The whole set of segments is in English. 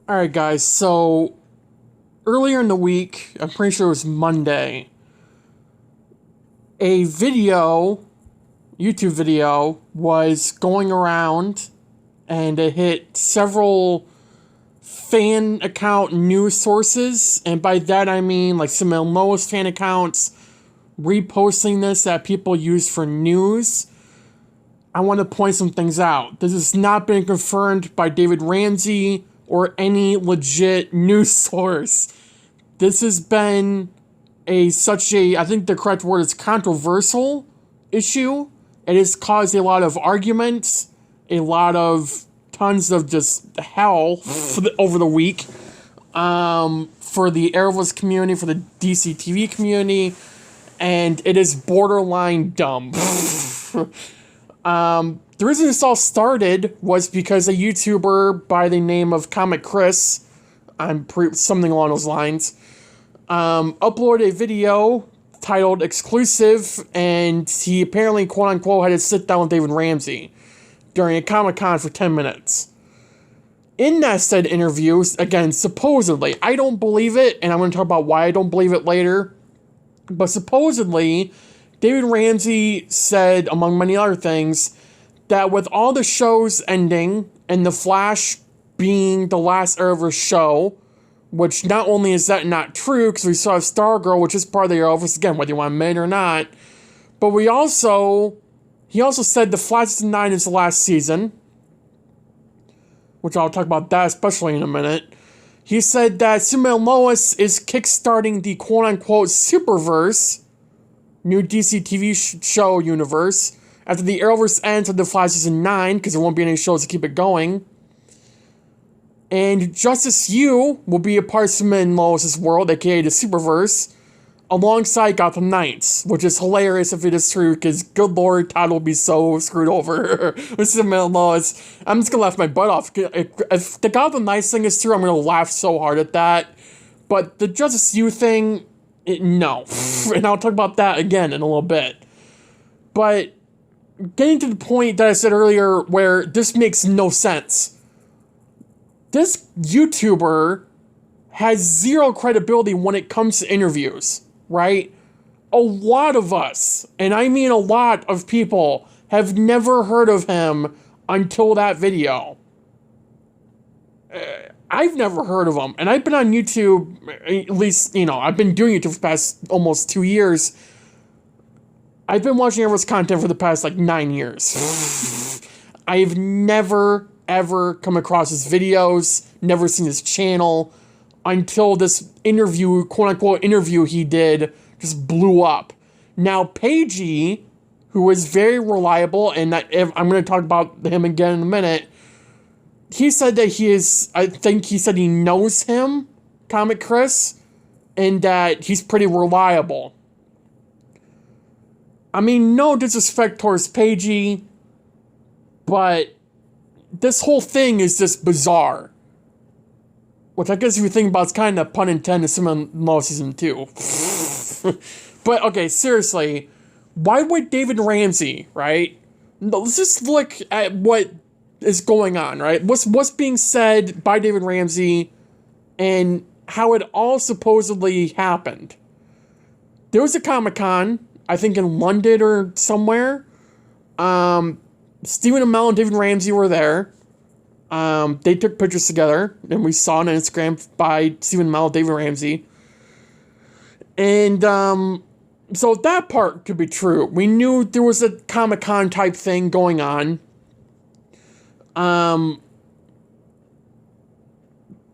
Alright, guys, so earlier in the week, I'm pretty sure it was Monday, a video, YouTube video, was going around and it hit several fan account news sources, and by that I mean like some of Lois fan accounts reposting this that people use for news. I want to point some things out. This has not been confirmed by David Ramsey or any legit news source. This has been I think the correct word is controversial issue. It has caused a lot of arguments, tons of just hell over the week, for the Arrowverse community, for the DCTV community, and it is borderline dumb. The reason this all started was because a YouTuber by the name of Comic Chris, something along those lines, uploaded a video titled Exclusive, and he apparently, quote-unquote, had to sit down with David Ramsey during a Comic-Con for 10 minutes. In that said interview, again, supposedly, I don't believe it, and I'm going to talk about why I don't believe it later, but supposedly, David Ramsey said, among many other things, that with all the shows ending, and The Flash being the last Arrowverse show, which not only is that not true, because we still have Stargirl, which is part of the Arrowverse, again, whether you want to admit it or not, but he also said The Flash Season 9 is the last season, which I'll talk about that especially in a minute. He said that Superman and Lois is kickstarting the quote-unquote Superverse, new DC TV show universe, after the Arrowverse ends with The Flash Season 9, because there won't be any shows to keep it going. And Justice U will be a part of Superman and Lois' world, aka the Superverse, alongside Gotham Knights, which is hilarious if it is true, because good lord, Todd will be so screwed over with Superman and Lois. I'm just gonna laugh my butt off. If the Gotham Knights thing is true, I'm gonna laugh so hard at that. But the Justice U thing, no. And I'll talk about that again in a little bit. But getting to the point that I said earlier where this makes no sense. This YouTuber has zero credibility when it comes to interviews, right? A lot of us, and I mean a lot of people, have never heard of him until that video. I've never heard of him, and I've been on YouTube, at least, I've been doing YouTube for the past almost 2 years. I've been watching Arrowverse content for the past, 9 years. I've never, ever come across his videos, never seen his channel, until this interview, quote-unquote interview he did, just blew up. Now, Paigey, who is very reliable, and I'm going to talk about him again in a minute, he said that I think he said he knows him, Comic Chris, and that he's pretty reliable. I mean, no disrespect towards Paigey, but this whole thing is just bizarre. Which I guess if you think about it's kind of pun intended, Superman and Lois Season 2. But, okay, seriously, why would David Ramsey, right? Let's just look at what is going on, right? What's being said by David Ramsey and how it all supposedly happened. There was a Comic-Con, I think in London or somewhere. Stephen Amell and David Ramsey were there. They took pictures together, and we saw on Instagram by Stephen Amell and David Ramsey. And, so that part could be true. We knew there was a Comic-Con type thing going on.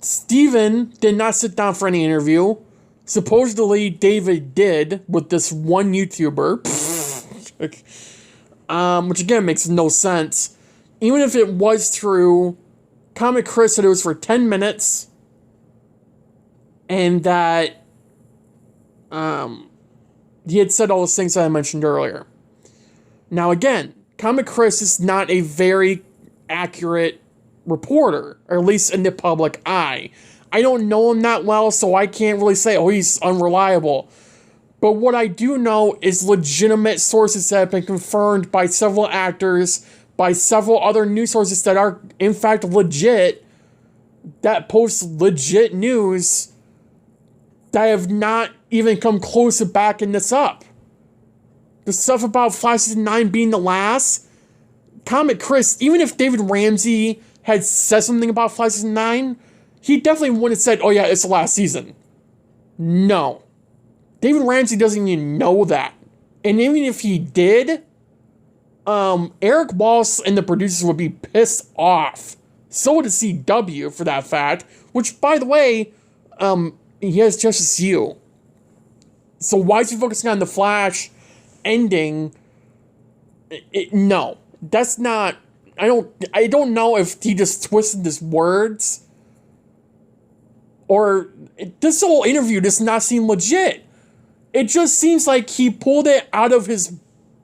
Stephen did not sit down for any interview. Supposedly, David did with this one YouTuber. Which again makes no sense. Even if it was true, Comic Chris said it was for 10 minutes. And that he had said all those things that I mentioned earlier. Now again, Comic Chris is not a very accurate reporter, or at least in the public eye. I don't know him that well, so I can't really say, oh, he's unreliable. But what I do know is legitimate sources that have been confirmed by several actors, by several other news sources that are, in fact, legit, that post legit news that have not even come close to backing this up. The stuff about Flash Season 9 being the last, Comic Chris, even if David Ramsey had said something about Flash Season 9, he definitely wouldn't have said, oh yeah, it's the last season. No. David Ramsey doesn't even know that. And even if he did, Eric Wallace and the producers would be pissed off. So would the CW, for that fact. Which, by the way, he has Justice U. So why is he focusing on the Flash ending? No. That's not... I don't know if he just twisted his words. Or... this whole interview does not seem legit. It just seems like he pulled it out of his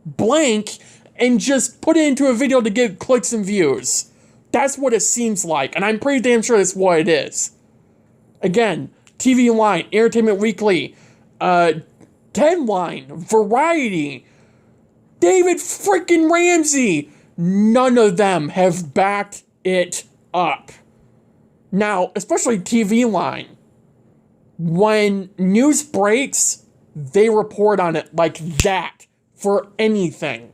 blank and just put it into a video to get clicks and views. That's what it seems like, and I'm pretty damn sure that's what it is. Again, TV Line, Entertainment Weekly, Deadline, Variety, David freaking Ramsey. None of them have backed it up. Now, especially TV Line. When news breaks, they report on it like that for anything.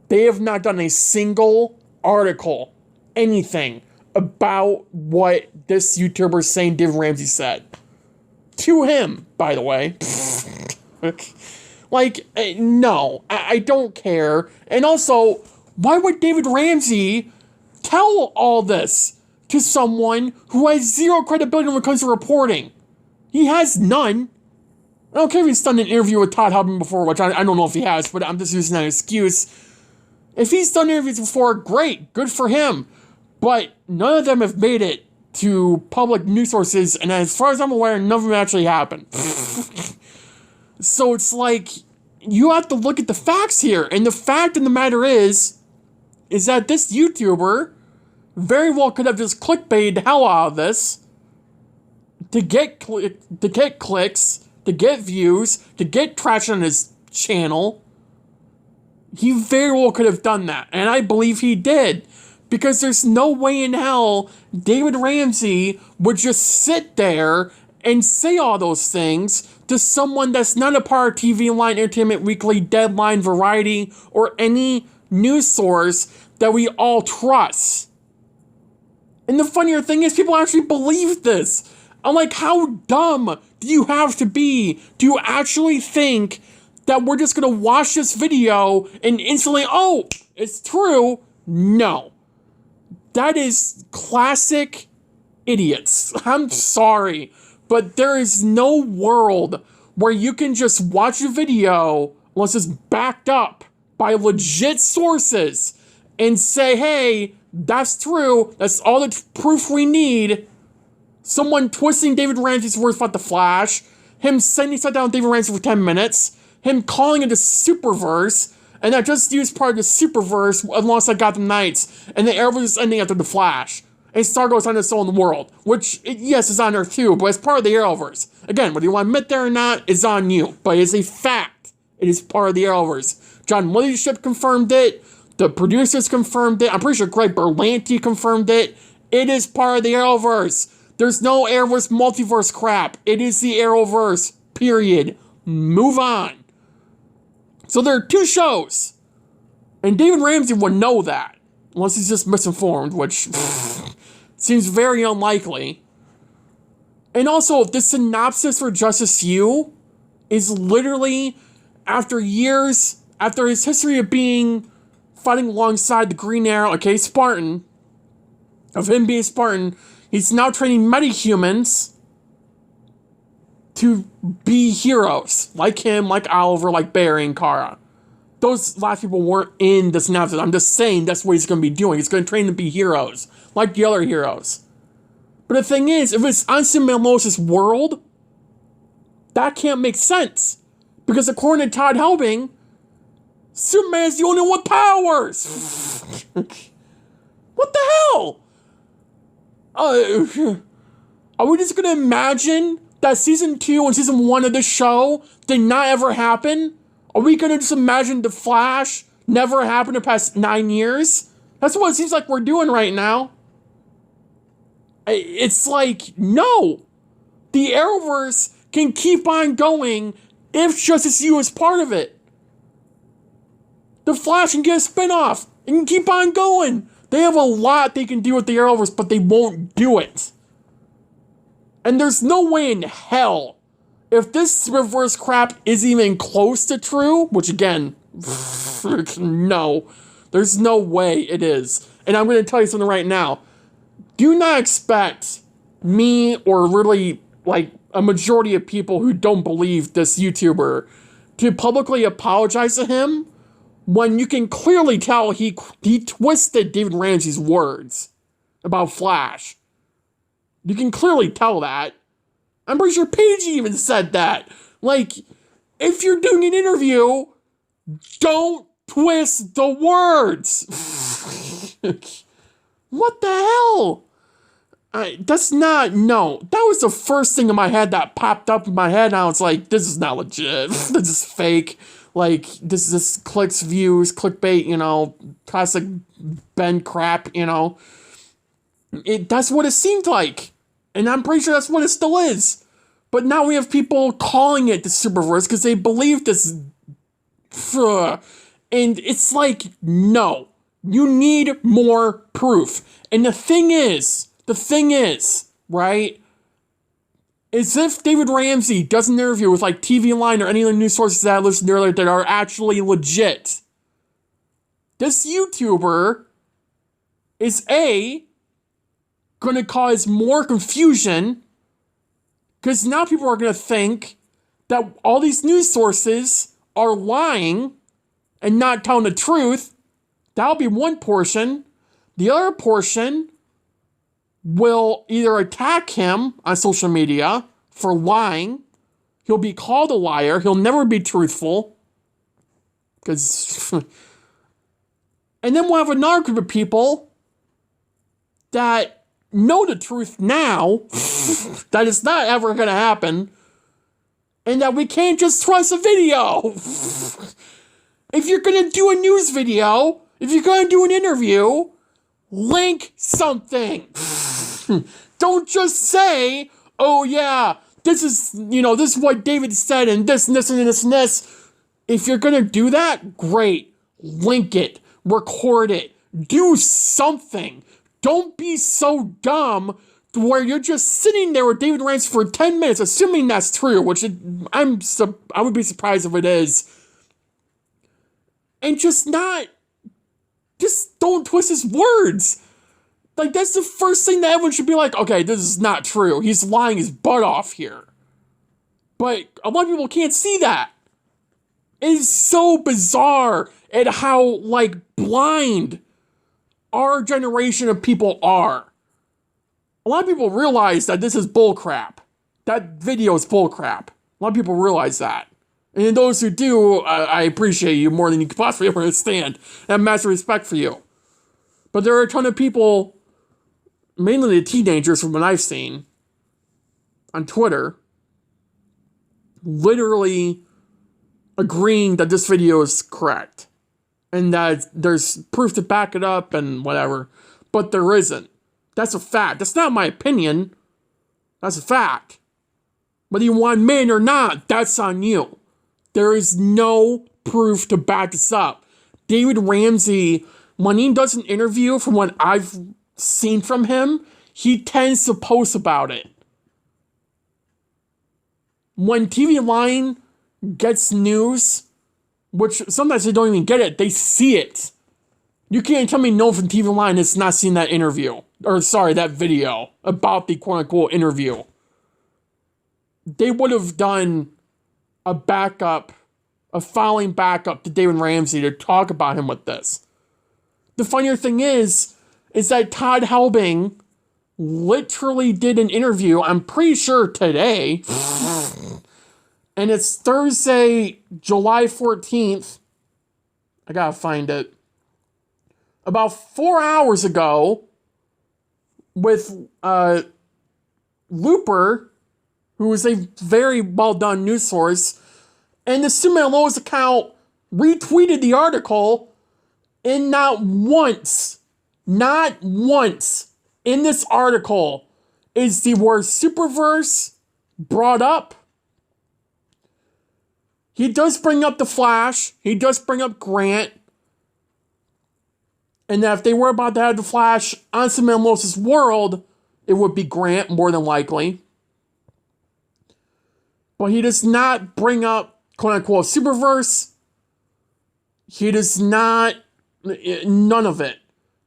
They have not done a single article, anything, about what this YouTuber is saying David Ramsey said. To him, by the way. Like, no, I don't care. And also, why would David Ramsey tell all this to someone who has zero credibility when it comes to reporting? He has none. I don't care if he's done an interview with Todd Hubman before, which I don't know if he has, but I'm just using that excuse. If he's done interviews before, great, good for him. But none of them have made it to public news sources, and as far as I'm aware, none of them actually happened. So it's like, you have to look at the facts here, and the fact of the matter is that this YouTuber very well could have just clickbaited the hell out of this to get clicks, to get views, to get traction on his channel. He very well could have done that, and I believe he did. Because there's no way in hell David Ramsey would just sit there and say all those things to someone that's not a part of TV Line, Entertainment Weekly, Deadline, Variety, or any news source that we all trust. And the funnier thing is, people actually believe this. I'm like, how dumb do you have to be? Do you actually think that we're just gonna watch this video and instantly, oh, it's true? No. That is classic idiots. I'm sorry, but there is no world where you can just watch a video unless it's backed up by legit sources and say, hey, that's true, that's all the proof we need. Someone twisting David Ramsey's words about the Flash, him sending stuff down David Ramsey for 10 minutes, him calling it a Superverse, and that just used part of the Superverse alongside Gotham Knights, and the Arrowverse is ending after the Flash. And Stargirl is on its own in the world, which, yes, is on Earth too, but it's part of the Arrowverse. Again, whether you want to admit that or not, it's on you, but it's a fact. It is part of the Arrowverse. John Mothership confirmed it, the producers confirmed it, I'm pretty sure Greg Berlanti confirmed it. It is part of the Arrowverse. There's no Arrowverse multiverse crap. It is the Arrowverse, period. Move on. So there are two shows, and David Ramsey would know that, unless he's just misinformed, which seems very unlikely. And also, the synopsis for Justice U is literally, after years, after his history of fighting alongside the Green Arrow, aka Spartan, of him being Spartan, he's now training metahumans to be heroes, like him, like Oliver, like Barry and Kara. Those last people weren't in the synopsis. I'm just saying that's what he's going to be doing. He's going to train to be heroes, like the other heroes. But the thing is, if it's on Superman and Lois' world, that can't make sense. Because according to Todd Helbing, Superman is the only one with powers! What the hell? Are we just going to imagine that season 2 and season 1 of this show did not ever happen? Are we gonna just imagine the Flash never happened in the past 9 years? That's what it seems like we're doing right now. It's like, no. The Arrowverse can keep on going if Justice U is part of it. The Flash can get a spinoff. It can keep on going. They have a lot they can do with the Arrowverse, but they won't do it. And there's no way in hell, if this reverse crap is even close to true, which again, no, there's no way it is. And I'm going to tell you something right now. Do not expect me or really like a majority of people who don't believe this YouTuber to publicly apologize to him when you can clearly tell he twisted David Ramsey's words about Flash. You can clearly tell that. I'm pretty sure Paige even said that. Like, if you're doing an interview, don't twist the words. What the hell? That's not, no. That was the first thing in my head that popped up in my head, and I was like, this is not legit. This is fake. Like, this is clicks, views, clickbait, you know, classic Ben crap, you know. That's what it seemed like. And I'm pretty sure that's what it still is. But now we have people calling it the Superverse because they believe this. And it's like, no. You need more proof. And the thing is, right, is if David Ramsey does an interview with like TV Line or any of the news sources that I listened to earlier that are actually legit, this YouTuber is going to cause more confusion because now people are going to think that all these news sources are lying and not telling the truth. That'll be one portion. The other portion will either attack him on social media for lying. He'll be called a liar. He'll never be truthful. And then we'll have another group of people that know the truth now, that it's not ever going to happen, and that we can't just trust a video. If you're going to do a news video, if you're going to do an interview, link something. Don't just say, oh yeah, this is what David said and this and this and this and this. If you're going to do that, great. Link it. Record it. Do something. Don't be so dumb where you're just sitting there with David Rant for 10 minutes, assuming that's true, which I would be surprised if it is. And just don't twist his words. Like, that's the first thing that everyone should be like, okay, this is not true. He's lying his butt off here. But a lot of people can't see that. It is so bizarre at how, like, blind our generation of people are. A lot of people realize that this is bullcrap. That video is bullcrap. A lot of people realize that. And those who do, I appreciate you more than you could possibly ever understand. I have massive respect for you. But there are a ton of people, mainly the teenagers from what I've seen, on Twitter, literally agreeing that this video is correct. And that there's proof to back it up and whatever. But there isn't. That's a fact. That's not my opinion. That's a fact. Whether you want me or not, that's on you. There is no proof to back this up. David Ramsey, when he does an interview, from what I've seen from him, he tends to post about it. When TV Line gets news, which sometimes they don't even get it, they see it. You can't tell me no one from TV Line has not seen that interview. Or sorry, that video about the quote-unquote interview. They would have done a filing backup to David Ramsey to talk about him with this. The funnier thing is that Todd Helbing literally did an interview, I'm pretty sure today, and it's Thursday, July 14th. I gotta find it. About 4 hours ago, with Looper, who is a very well-done news source, and the Superman and Lois account retweeted the article, and not once in this article is the word Superverse brought up. He does bring up the Flash. He does bring up Grant. And that if they were about to have the Flash on Superman Lois' world, it would be Grant, more than likely. But he does not bring up, quote-unquote, Superverse. He does not, none of it.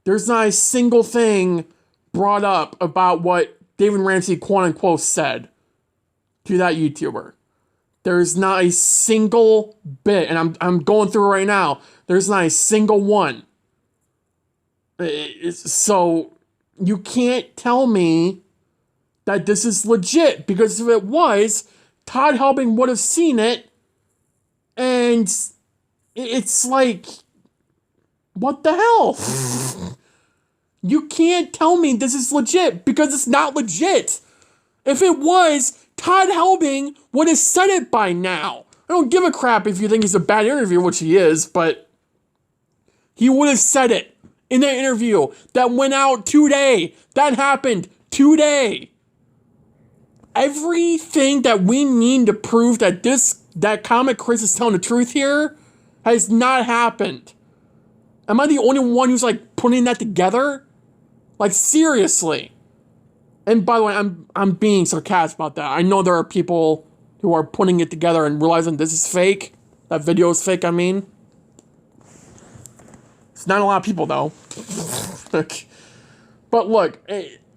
There's not a single thing brought up about what David Ramsey, quote-unquote, said to that YouTuber. There's not a single bit, and I'm going through it right now. There's not a single one. So, you can't tell me that this is legit, because if it was, Todd Helbing would have seen it, and it's like, what the hell? You can't tell me this is legit, because it's not legit. If it was, Todd Helbing would have said it by now. I don't give a crap if you think he's a bad interview, which he is, but he would have said it in that interview that went out today. That happened today. Everything that we need to prove that Comic Chris is telling the truth here has not happened. Am I the only one who's like putting that together? Like, seriously. And by the way, I'm being sarcastic about that. I know there are people who are putting it together and realizing this is fake. That video is fake, I mean. It's not a lot of people, though. But look,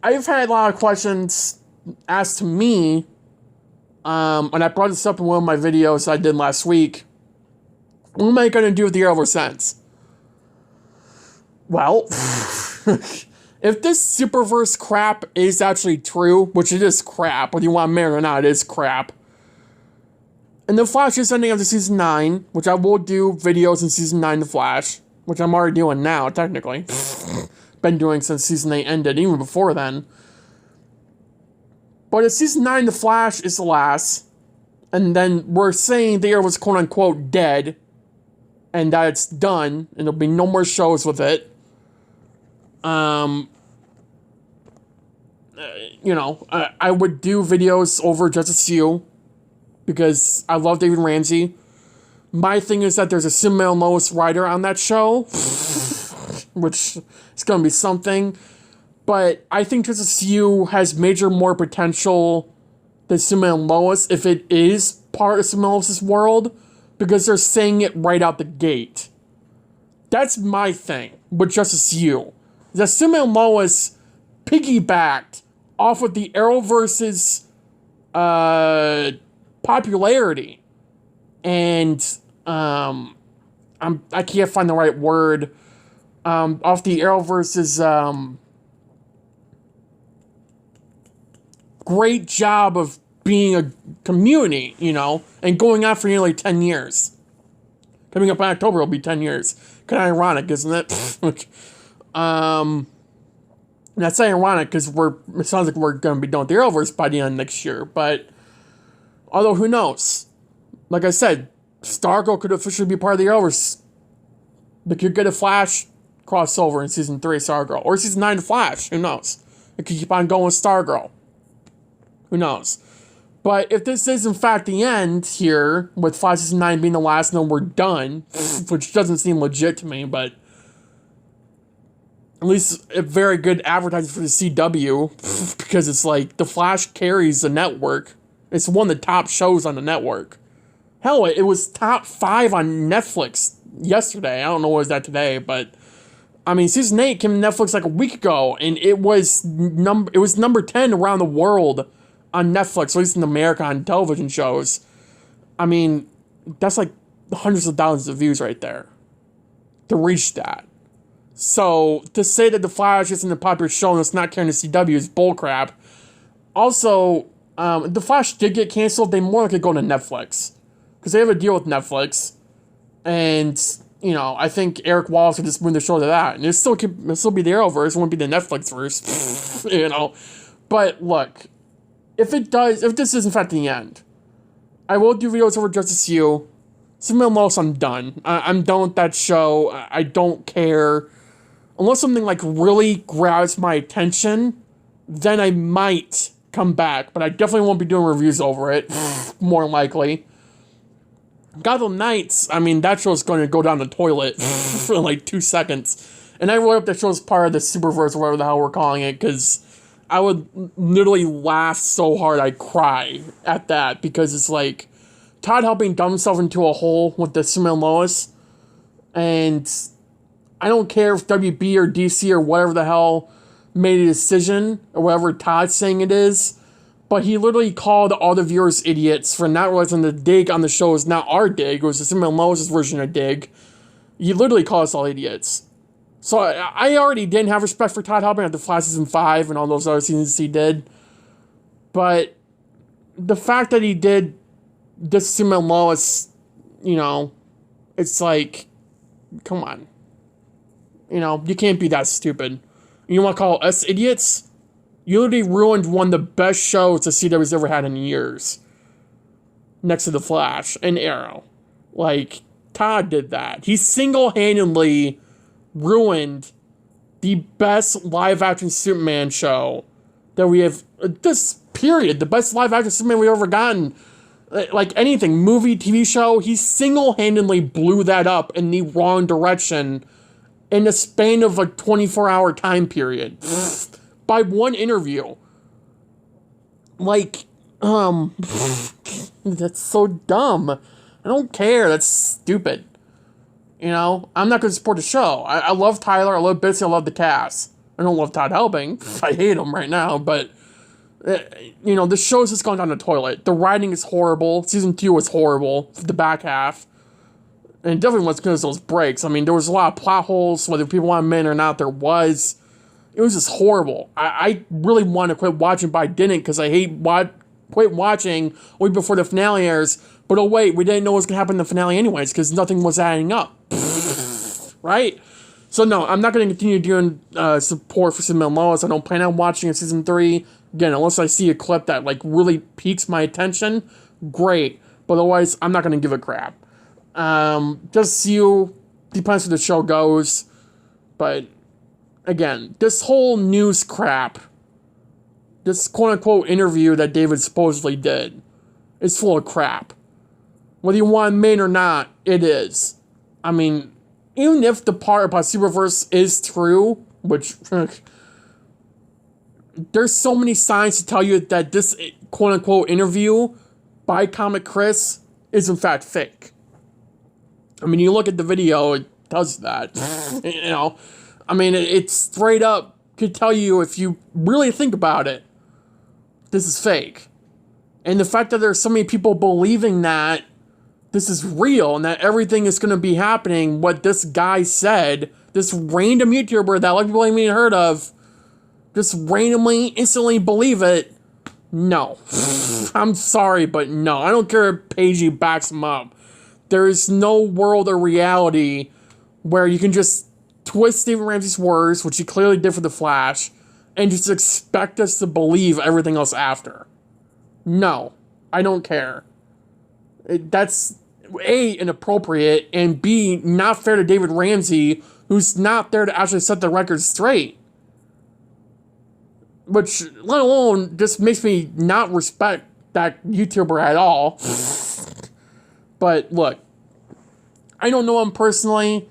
I've had a lot of questions asked to me, and I brought this up in one of my videos I did last week. What am I going to do with the Arrowverse ends? Well, if this Superverse crap is actually true, which it is crap, whether you want to admit it or not, it is crap. And The Flash is ending after Season 9, which I will do videos in Season 9 The Flash, which I'm already doing now, technically. Been doing since Season 8 ended, even before then. But if Season 9 The Flash is the last, and then we're saying the Arrow was quote-unquote dead, and that it's done, and there'll be no more shows with it, you know, I would do videos over Justice U, because I love David Ramsey. My thing is that there's a Superman Lois writer on that show, which is going to be something. But I think Justice U has more potential than Superman Lois if it is part of Superman Lois' world, because they're saying it right out the gate. That's my thing with Justice U. That Superman Lois piggybacked off of the Arrowverse's popularity. And I can't find the right word. Off the Arrowverse's great job of being a community, you know, and going on for nearly 10 years. Coming up in October, it'll be 10 years. Kind of ironic, isn't it? And that's not ironic because it sounds like we're going to be done with the Arrowverse by the end of next year. But, although who knows? Like I said, Stargirl could officially be part of the Arrowverse. They could get a Flash crossover in Season 3 of Stargirl. Or Season 9 of Flash. Who knows? It could keep on going with Stargirl. Who knows? But if this is in fact the end here, with Flash Season 9 being the last and then we're done, which doesn't seem legit to me, but at least a very good advertising for the CW, because it's like, the Flash carries the network. It's one of the top shows on the network. Hell, it was top 5 on Netflix yesterday. I don't know what was that today, but I mean, Season 8 came to Netflix like a week ago, and it was number 10 around the world on Netflix, at least in America, on television shows. I mean, that's like hundreds of thousands of views right there to reach that. So, to say that The Flash isn't a popular show and it's not carrying the CW is bullcrap. Also, The Flash did get canceled. They more likely go to Netflix, because they have a deal with Netflix. And, you know, I think Eric Wallace would just bring the show to that. And it'll still be the Arrowverse. It won't be the Netflix-verse. You know. But, look. If this is in fact the end, I will do videos over Justice U. Superman Lois, I'm done. I'm done with that show. I don't care. Unless something, like, really grabs my attention, then I might come back. But I definitely won't be doing reviews over it, more than likely. Gotham Knights, I mean, that show's going to go down the toilet for like 2 seconds. And I really hope that show's part of the Superverse or whatever the hell we're calling it, because I would literally laugh so hard I'd cry at that, because it's like Todd helping dumb himself into a hole with the Superman and Lois, and I don't care if WB or DC or whatever the hell made a decision, or whatever Todd's saying it is, but he literally called all the viewers idiots for not realizing the dig on the show is not our dig, it was the Superman and Lois' version of dig. He literally called us all idiots. So I already didn't have respect for Todd helping after Flash Season 5 and all those other seasons he did. But the fact that he did this Superman and Lois, you know, it's like, come on. You know, you can't be that stupid. You want to call us idiots? You literally ruined one of the best shows the CW's ever had in years. Next to The Flash and Arrow. Like, Todd did that. He single-handedly ruined the best live-action Superman show that we have, this period, the best live-action Superman we've ever gotten. Like anything, movie, TV show, he single-handedly blew that up in the wrong direction in the span of a 24-hour time period. By one interview. Like, that's so dumb. I don't care, that's stupid. You know, I'm not going to support the show. I love Tyler, I love Bitsy, I love the cast. I don't love Todd helping. I hate him right now, but, you know, the show's just gone down the toilet. The writing is horrible. Season 2 was horrible, the back half. And it definitely was because of those breaks. I mean, there was a lot of plot holes, whether people want them in or not, there was. It was just horrible. I really wanted to quit watching, but I didn't, because I quit watching a week before the finale airs. But oh wait, we didn't know what was going to happen in the finale anyways, because nothing was adding up. Right? So no, I'm not going to continue doing support for Superman and Lois. I don't plan on watching it Season 3. Again, unless I see a clip that like really piques my attention, great. But otherwise, I'm not going to give a crap. Just you, depends where the show goes. But again, this whole news crap, this quote-unquote interview that David supposedly did, is full of crap. Whether you want it made or not, it is. I mean, even if the part about Superverse is true, which there's so many signs to tell you that this quote-unquote interview by Comic Chris is in fact fake. I mean, you look at the video, it does that. You know, I mean, it straight up could tell you, if you really think about it, this is fake. And the fact that there's so many people believing that this is real and that everything is going to be happening, what this guy said, this random YouTuber that a lot of people haven't even heard of, just randomly, instantly believe it, no. I'm sorry, but no. I don't care if Pagey backs him up. There is no world or reality where you can just twist Stephen Ramsey's words, which he clearly did for The Flash, and just expect us to believe everything else after. No. I don't care. That's A, inappropriate, and B, not fair to David Ramsey, who's not there to actually set the record straight. Which, let alone, just makes me not respect that YouTuber at all. But, look, I don't know him personally.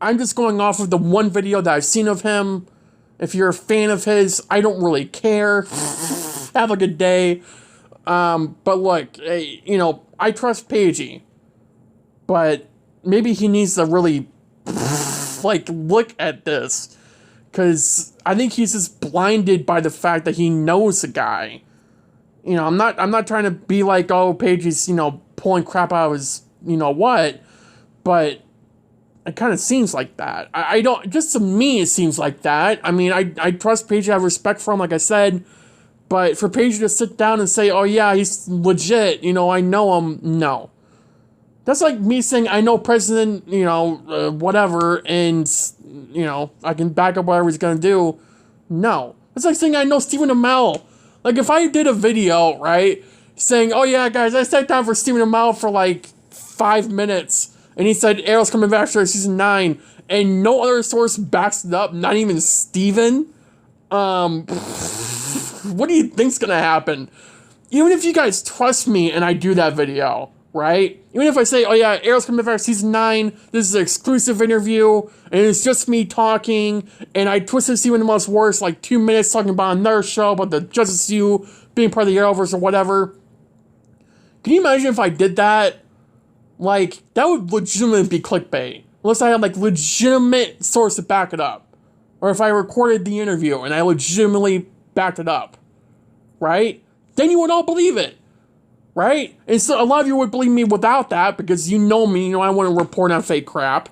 I'm just going off of the one video that I've seen of him. If you're a fan of his, I don't really care. Have a good day. But look, you know, I trust Pagey. But maybe he needs to really, like, look at this. Because I think he's just blinded by the fact that he knows the guy. You know, I'm not trying to be like, oh, Pagey's, you know, pulling crap out of his, you know what, but it kind of seems like that. I don't, just to me, it seems like that. I mean, I trust Pagey, I have respect for him, like I said, but for Pagey to sit down and say, oh yeah, he's legit, you know, I know him, no. That's like me saying, I know President, you know, whatever, and, you know, I can back up whatever he's gonna do. No. It's like saying, I know Stephen Amell. Like, if I did a video, right, saying, oh yeah, guys, I sat down for Stephen Amell for like 5 minutes, and he said Arrow's coming back for season 9, and no other source backs it up, not even Steven, What do you think's gonna happen? Even if you guys trust me and I do that video, right? Even if I say, oh yeah, Arrow's coming back season 9, this is an exclusive interview, and it's just me talking, and I twisted Steven the most worse, like 2 minutes talking about another show, about the Justice U being part of the Arrowverse or whatever. Can you imagine if I did that? Like, that would legitimately be clickbait. Unless I had, like, legitimate source to back it up. Or if I recorded the interview and I legitimately backed it up. Right? Then you would all believe it. Right? And so a lot of you would believe me without that because you know me, you know I want to report on fake crap.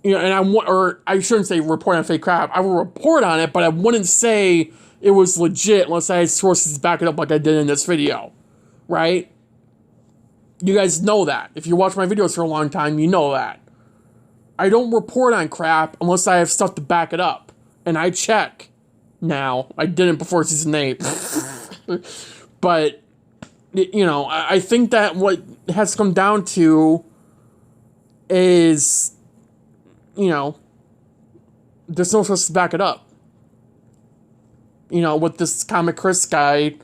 You know, and I shouldn't say report on fake crap. I will report on it, but I wouldn't say it was legit unless I had sources to back it up like I did in this video. Right? You guys know that. If you watch my videos for a long time, you know that. I don't report on crap unless I have stuff to back it up. And I check now. I didn't before season 8. But, you know, I think that what it has come down to is, you know, there's no source to back it up. You know, with this Comic Chris guy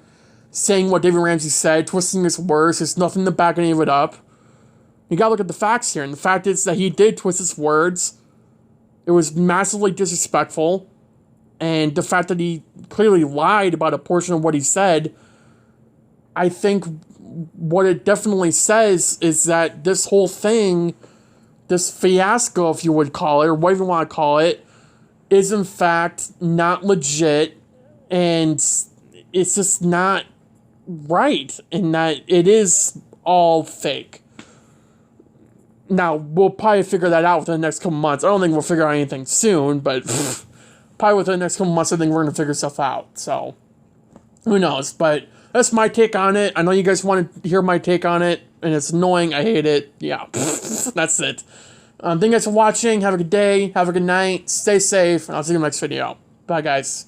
saying what David Ramsey said, twisting his words, there's nothing to back any of it up. You gotta look at the facts here, and the fact is that he did twist his words. It was massively disrespectful, and the fact that he clearly lied about a portion of what he said, I think what it definitely says is that this whole thing, this fiasco, if you would call it, or whatever you want to call it, is in fact not legit, and it's just not right, and that it is all fake. Now, we'll probably figure that out within the next couple months. I don't think we'll figure out anything soon, but probably within the next couple months, I think we're going to figure stuff out. So, who knows? But that's my take on it. I know you guys want to hear my take on it, and it's annoying. I hate it. Yeah, that's it. Thank you guys for watching. Have a good day. Have a good night. Stay safe, and I'll see you in the next video. Bye, guys.